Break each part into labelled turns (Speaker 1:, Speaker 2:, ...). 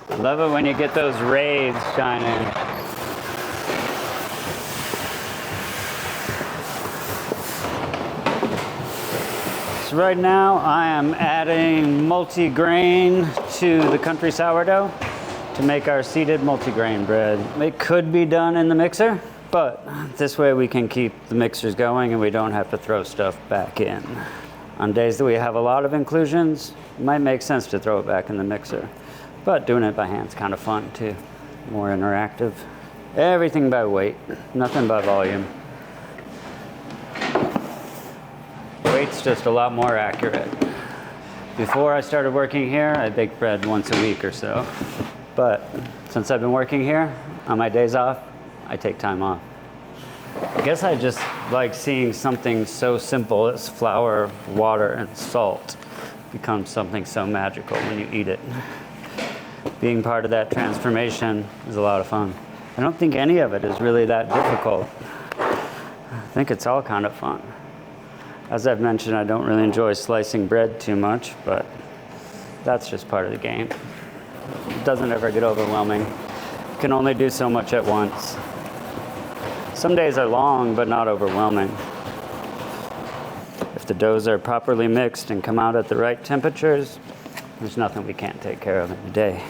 Speaker 1: Love it when you get those rays shining. So right now I am adding multi-grain to the country sourdough to make our seeded multi-grain bread. It could be done in the mixer, but this way we can keep the mixers going and we don't have to throw stuff back in. On days that we have a lot of inclusions, it might make sense to throw it back in the mixer. But doing it by hand is kind of fun too, more interactive. Everything by weight, nothing by volume. Weight's just a lot more accurate. Before I started working here, I baked bread once a week or so. But since I've been working here, on my days off, I take time off. I guess I just like seeing something so simple as flour, water, and salt become something so magical when you eat it. Being part of that transformation is a lot of fun. I don't think any of it is really that difficult. I think it's all kind of fun. As I've mentioned, I don't really enjoy slicing bread too much, but that's just part of the game. It doesn't ever get overwhelming. You can only do so much at once. Some days are long, but not overwhelming. If the doughs are properly mixed and come out at the right temperatures, there's nothing we can't take care of in a day.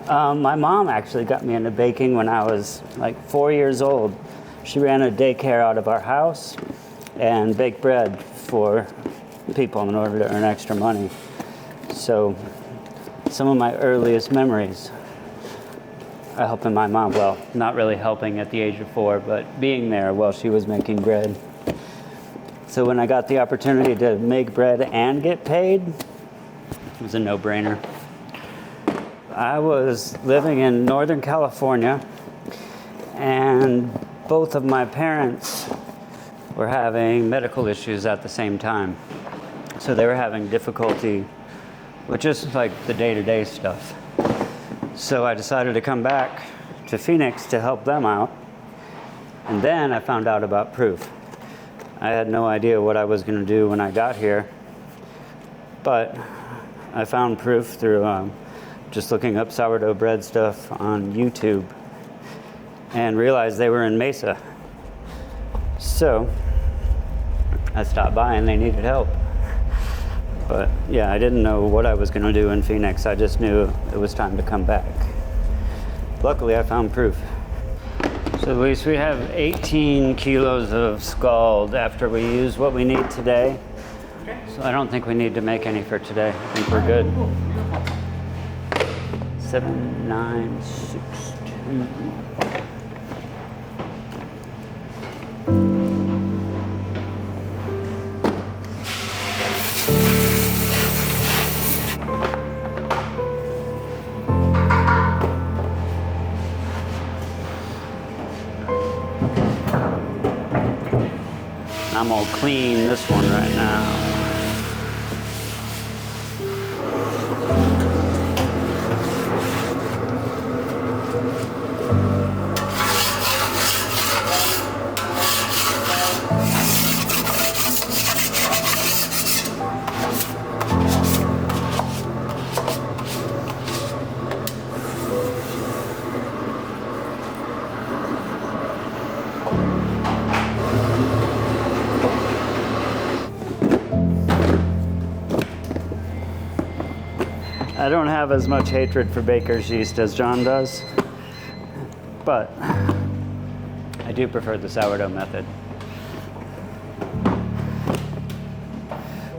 Speaker 1: My mom actually got me into baking when I was like 4 years old. She ran a daycare out of our house and baked bread for people in order to earn extra money. So some of my earliest memories are helping my mom. Well, not really helping at the age of 4, but being there while she was making bread. So when I got the opportunity to make bread and get paid, it was a no-brainer. I was living in Northern California, and both of my parents were having medical issues at the same time. So they were having difficulty with just like the day-to-day stuff. So I decided to come back to Phoenix to help them out. And then I found out about proof. I had no idea what I was going to do when I got here. But I found proof through just looking up sourdough bread stuff on YouTube and realized they were in Mesa. So I stopped by and they needed help. But yeah, I didn't know what I was going to do in Phoenix. I just knew it was time to come back. Luckily, I found proof. So Luis, we have 18 kilos of scald after we use what we need today. Okay. So I don't think we need to make any for today. I think we're good. 7, 9, 6, 2. I'm gonna clean this one right now. I don't have as much hatred for baker's yeast as John does, but I do prefer the sourdough method.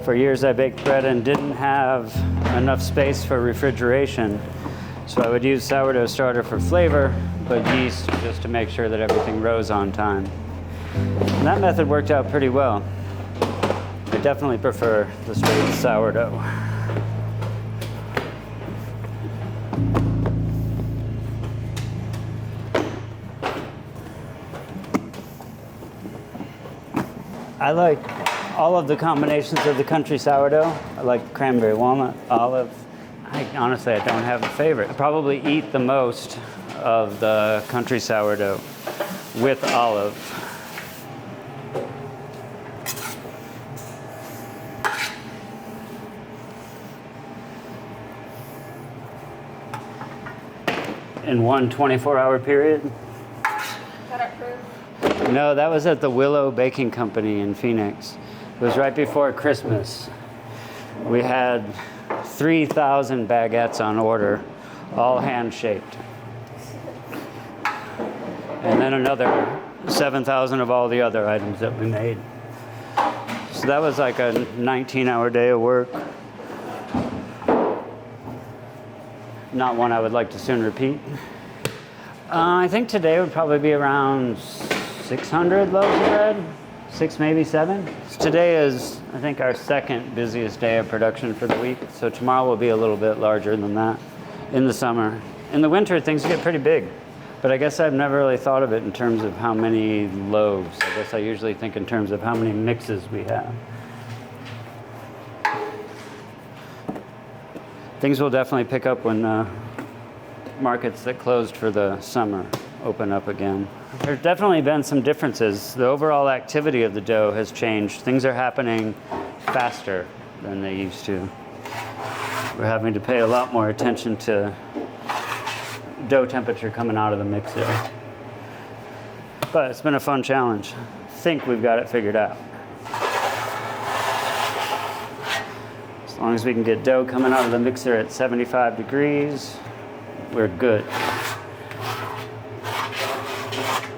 Speaker 1: For years I baked bread and didn't have enough space for refrigeration, so I would use sourdough starter for flavor, but yeast just to make sure that everything rose on time. And that method worked out pretty well. I definitely prefer the straight sourdough. I like all of the combinations of the country sourdough. I like cranberry, walnut, olive. Honestly, I don't have a favorite. I probably eat the most of the country sourdough with olive. in one 24-hour period.
Speaker 2: Got approved?
Speaker 1: No, that was at the Willow Baking Company in Phoenix. It was right before Christmas. We had 3,000 baguettes on order, all hand-shaped. And then another 7,000 of all the other items that we made. So that was like a 19-hour day of work. Not one I would like to soon repeat. I think today would probably be around 600 loaves of bread, 6, maybe 7. Today is, I think, our second busiest day of production for the week. So tomorrow will be a little bit larger than that in the summer. In the winter, things get pretty big. But I guess I've never really thought of it in terms of how many loaves. I guess I usually think in terms of how many mixes we have. Things will definitely pick up when markets that closed for the summer open up again. There's definitely been some differences. The overall activity of the dough has changed. Things are happening faster than they used to. We're having to pay a lot more attention to dough temperature coming out of the mixer. But it's been a fun challenge. I think we've got it figured out. As long as we can get dough coming out of the mixer at 75 degrees, we're good.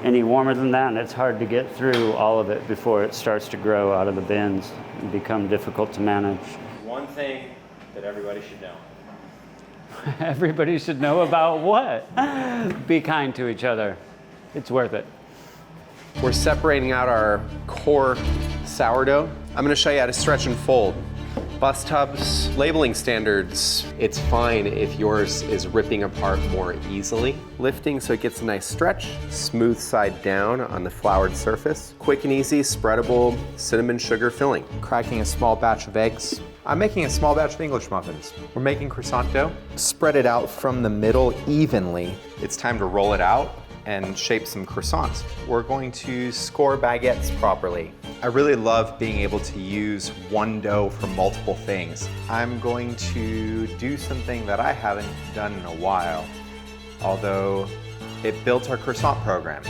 Speaker 1: Any warmer than that, and it's hard to get through all of it before it starts to grow out of the bins and become difficult to manage.
Speaker 3: One thing that everybody should know.
Speaker 1: Everybody should know about what? Be kind to each other. It's worth it.
Speaker 4: We're separating out our core sourdough. I'm gonna show you how to stretch and fold. Bus tubs, labeling standards. It's fine if yours is ripping apart more easily. Lifting so it gets a nice stretch. Smooth side down on the floured surface. Quick and easy, spreadable cinnamon sugar filling.
Speaker 5: Cracking a small batch of eggs. I'm making a small batch of English muffins. We're making croissant dough. Spread it out from the middle evenly. It's time to roll it out and shape some croissants. We're going to score baguettes properly. I really love being able to use one dough for multiple things. I'm going to do something that I haven't done in a while, although it built our croissant program.